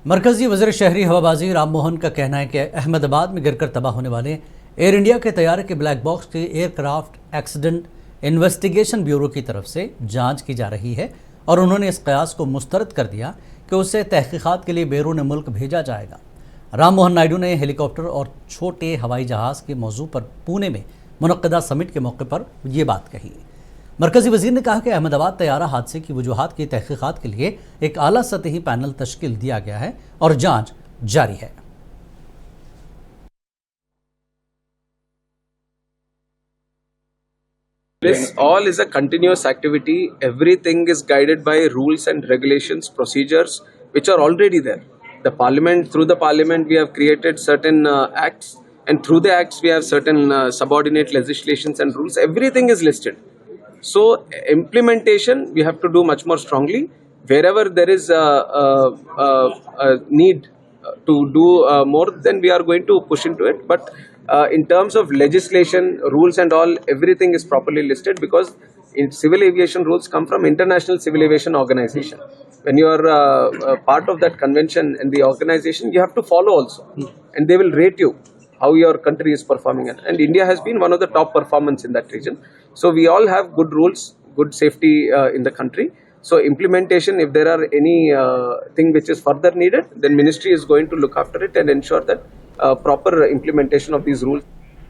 मरकजी वज़ीर शहरी हवाबाजी राम मोहन का कहना है कि अहमदाबाद में गिरकर तबाह होने वाले एयर इंडिया के तैयारे के ब्लैक बॉक्स की एयरक्राफ्ट एक्सीडेंट इन्वेस्टिगेशन ब्यूरो की तरफ से जांच की जा रही है और उन्होंने इस कयास को मुस्तरद कर दिया कि उसे तहकीकात के लिए बैरून मुल्क भेजा जाएगा। राम मोहन नायडू ने हेलीकॉप्टर और छोटे हवाई जहाज़ के मौजू पर पुणे में मुनक्किदा समिट के मौके पर ये बात कही। मरकजी वजीर ने कहा कि अहमदाबाद तैयारा हादसे की वजूहात की तहकीकात के लिए एक आला सतही पैनल तश्कील दिया गया है और जांच जारी है। This all is a continuous activity. Everything is guided by rules and regulations, procedures which are already there. The parliament, through the parliament, we have created certain acts, and through the acts we have certain subordinate legislations and rules. Everything is listed. So implementation we have to do much more strongly. Wherever there is a need to do more, then we are going to push into it. But in terms of legislation, rules and all, everything is properly listed, because in civil aviation rules come from International Civil Aviation Organization. When you are part of that convention and the organization, you have to follow also, and they will rate you how your country is performing. And India has been one of the top performance in that region. So we all have good rules, good safety in the country. So implementation, if there are any thing which is further needed, then ministry is going to look after it and ensure that proper implementation of these rules.